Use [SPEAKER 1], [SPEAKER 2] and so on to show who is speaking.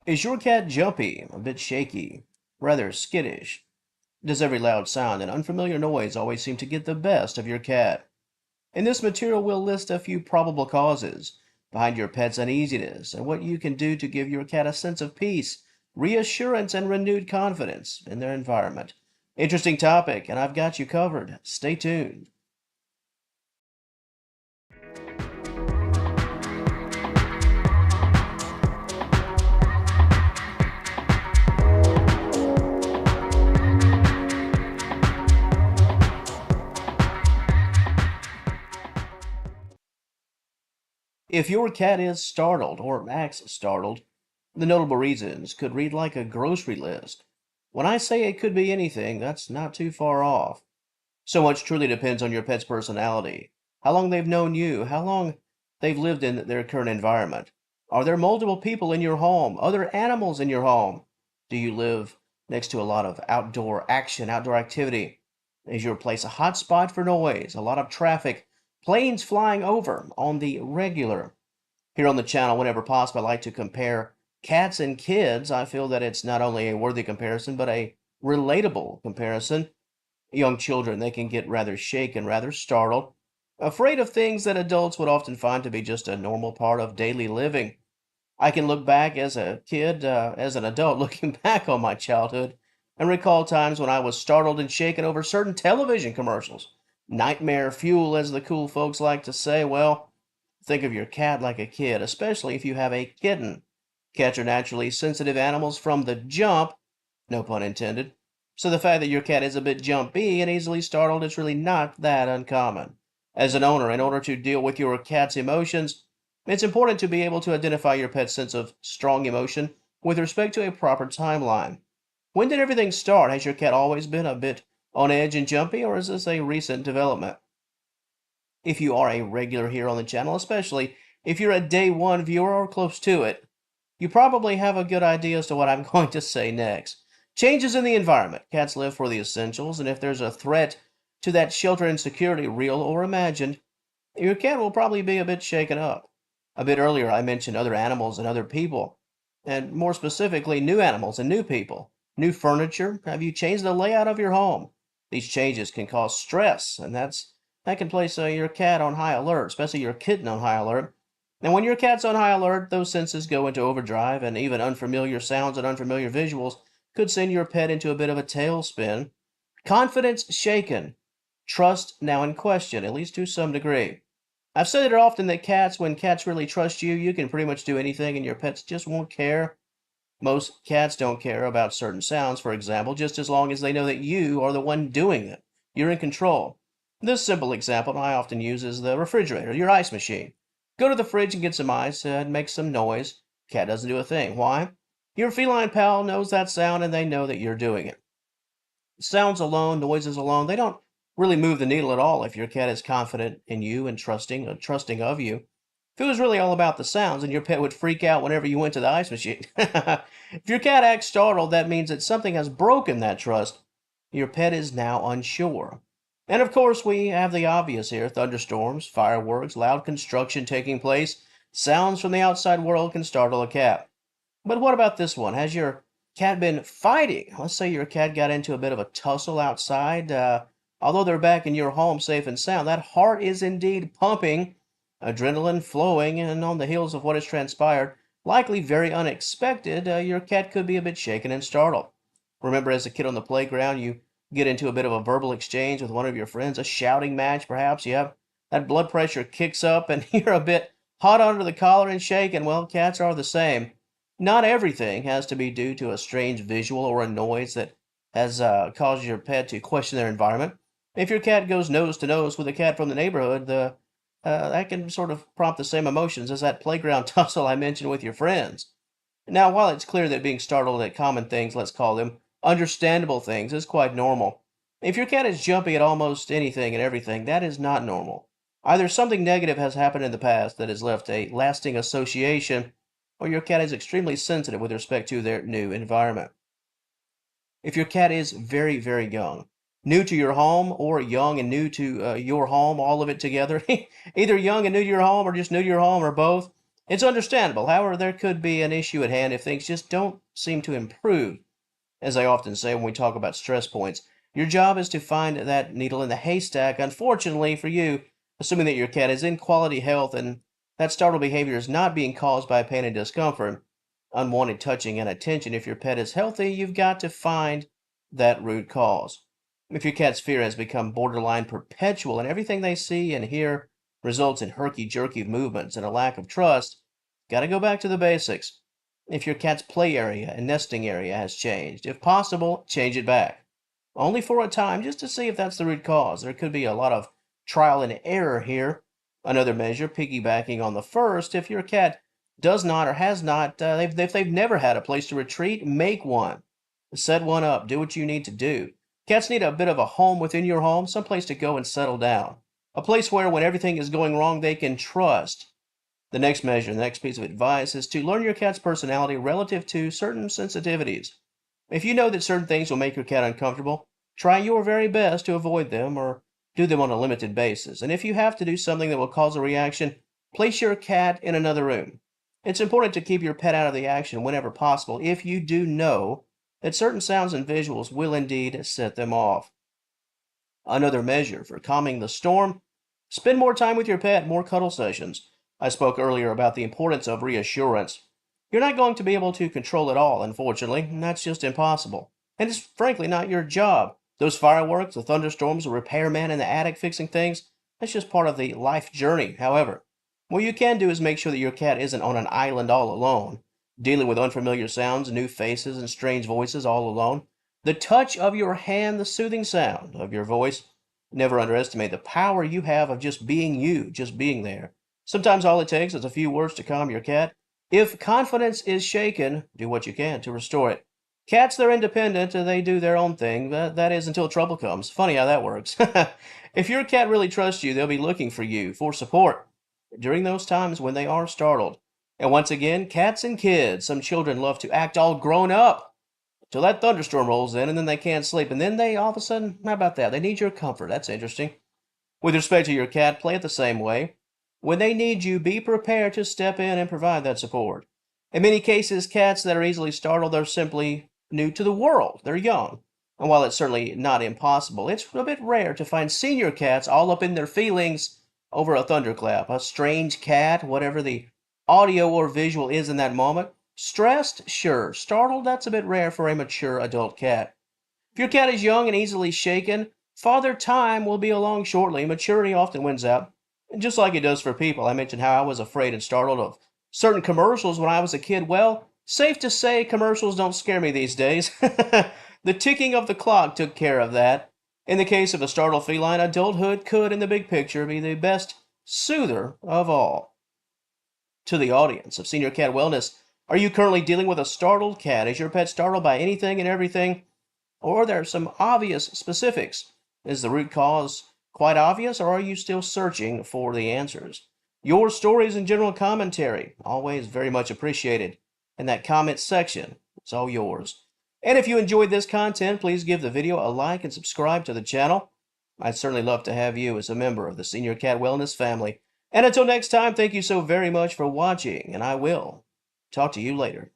[SPEAKER 1] Is your cat jumpy, a bit shaky, rather skittish? Does every loud sound and unfamiliar noise always seem to get the best of your cat? In this material, we'll list a few probable causes behind your pet's uneasiness and what you can do to give your cat a sense of peace, reassurance, and renewed confidence in their environment. Interesting topic, and I've got you covered. Stay tuned. If your cat is startled or acts startled, the notable reasons could read like a grocery list. When I say it could be anything, that's not too far off. So much truly depends on your pet's personality, how long they've known you, how long they've lived in their current environment. Are there multiple people in your home, other animals in your home? Do you live next to a lot of outdoor action, outdoor activity? Is your place a hot spot for noise, a lot of traffic, planes flying over on the regular? Here on the channel, whenever possible, I like to compare cats and kids. I feel that it's not only a worthy comparison, but a relatable comparison. Young children, they can get rather shaken, rather startled, afraid of things that adults would often find to be just a normal part of daily living. I can look back as a kid, as an adult, looking back on my childhood, and recall times when I was startled and shaken over certain television commercials. Nightmare fuel, as the cool folks like to say. Well, think of your cat like a kid, especially if you have a kitten. Cats are naturally sensitive animals from the jump, no pun intended. So the fact that your cat is a bit jumpy and easily startled is really not that uncommon. As an owner, in order to deal with your cat's emotions, it's important to be able to identify your pet's sense of strong emotion with respect to a proper timeline. When did everything start? Has your cat always been a bit on edge and jumpy, or is this a recent development? If you are a regular here on the channel, especially if you're a day one viewer or close to it, you probably have a good idea as to what I'm going to say next. Changes in the environment. Cats live for the essentials, and if there's a threat to that shelter and security, real or imagined, your cat will probably be a bit shaken up. A bit earlier, I mentioned other animals and other people, and more specifically, new animals and new people. New furniture. Have you changed the layout of your home? These changes can cause stress, and that can place your cat on high alert, especially your kitten on high alert. And when your cat's on high alert, those senses go into overdrive, and even unfamiliar sounds and unfamiliar visuals could send your pet into a bit of a tailspin. Confidence shaken. Trust now in question, at least to some degree. I've said it often that when cats really trust you, you can pretty much do anything and your pets just won't care. Most cats don't care about certain sounds, for example, just as long as they know that you are the one doing them. You're in control. This simple example I often use is the refrigerator, your ice machine. Go to the fridge and get some ice and make some noise. Cat doesn't do a thing. Why? Your feline pal knows that sound and they know that you're doing it. Sounds alone, noises alone, they don't really move the needle at all if your cat is confident in you and trusting of you. If it was really all about the sounds, then your pet would freak out whenever you went to the ice machine. If your cat acts startled, that means that something has broken that trust. Your pet is now unsure. And of course, we have the obvious here: thunderstorms, fireworks, loud construction taking place. Sounds from the outside world can startle a cat. But what about this one? Has your cat been fighting? Let's say your cat got into a bit of a tussle outside. Although they're back in your home safe and sound, that heart is indeed pumping, adrenaline flowing, and on the heels of what has transpired, likely very unexpected, your cat could be a bit shaken and startled. Remember, as a kid on the playground, you get into a bit of a verbal exchange with one of your friends, a shouting match perhaps. You have that blood pressure kicks up and you're a bit hot under the collar and shaken. Well, cats are the same. Not everything has to be due to a strange visual or a noise that has caused your pet to question their environment. If your cat goes nose to nose with a cat from the neighborhood, that can sort of prompt the same emotions as that playground tussle I mentioned with your friends. Now, while it's clear that being startled at common things, let's call them understandable things, is quite normal, if your cat is jumpy at almost anything and everything, that is not normal. Either something negative has happened in the past that has left a lasting association, or your cat is extremely sensitive with respect to their new environment. If your cat is very, very young, new to your home, or young and new to your home, all of it together, either young and new to your home, or just new to your home, or both, It's understandable. However, there could be an issue at hand if things just don't seem to improve. As I often say when we talk about stress points, your job is to find that needle in the haystack. Unfortunately for you, assuming that your cat is in quality health and that startled behavior is not being caused by pain and discomfort, unwanted touching and attention, if your pet is healthy, you've got to find that root cause. If your cat's fear has become borderline perpetual and everything they see and hear results in herky-jerky movements and a lack of trust, got to go back to the basics. If your cat's play area and nesting area has changed, if possible, change it back. Only for a time, just to see if that's the root cause. There could be a lot of trial and error here. Another measure, piggybacking on the first, if your cat does not or has not, if they've never had a place to retreat, make one. Set one up. Do what you need to do. Cats need a bit of a home within your home, some place to go and settle down. A place where, when everything is going wrong, they can trust. The next measure, the next piece of advice is to learn your cat's personality relative to certain sensitivities. If you know that certain things will make your cat uncomfortable, try your very best to avoid them or do them on a limited basis. And if you have to do something that will cause a reaction, place your cat in another room. It's important to keep your pet out of the action whenever possible if you do know that certain sounds and visuals will indeed set them off. Another measure for calming the storm, spend more time with your pet, more cuddle sessions. I spoke earlier about the importance of reassurance. You're not going to be able to control it all, unfortunately, and that's just impossible. And it's frankly not your job. Those fireworks, the thunderstorms, the repairman in the attic fixing things, that's just part of the life journey. However, what you can do is make sure that your cat isn't on an island all alone, dealing with unfamiliar sounds, new faces, and strange voices all alone. The touch of your hand, the soothing sound of your voice. Never underestimate the power you have of just being you, just being there. Sometimes all it takes is a few words to calm your cat. If confidence is shaken, do what you can to restore it. Cats, they're independent, they do their own thing. That is until trouble comes. Funny how that works. If your cat really trusts you, they'll be looking for you for support during those times when they are startled. And once again, cats and kids, some children love to act all grown up till that thunderstorm rolls in and then they can't sleep. And then they all of a sudden, how about that? They need your comfort. That's interesting. With respect to your cat, play it the same way. When they need you, be prepared to step in and provide that support. In many cases, cats that are easily startled are simply new to the world. They're young. And while it's certainly not impossible, it's a bit rare to find senior cats all up in their feelings over a thunderclap. A strange cat, whatever the audio or visual is in that moment. Stressed? Sure. Startled? That's a bit rare for a mature adult cat. If your cat is young and easily shaken, Father Time will be along shortly. Maturity often wins out. And just like it does for people, I mentioned how I was afraid and startled of certain commercials when I was a kid. Well, safe to say commercials don't scare me these days. The ticking of the clock took care of that. In the case of a startled feline, adulthood could, in the big picture, be the best soother of all. To the audience of Senior Cat Wellness, are you currently dealing with a startled cat? Is your pet startled by anything and everything? Or are there some obvious specifics? Is the root cause quite obvious, or are you still searching for the answers? Your stories and general commentary, always very much appreciated. And that comment section, it's all yours. And if you enjoyed this content, please give the video a like and subscribe to the channel. I'd certainly love to have you as a member of the Senior Cat Wellness family. And until next time, thank you so very much for watching, and I will talk to you later.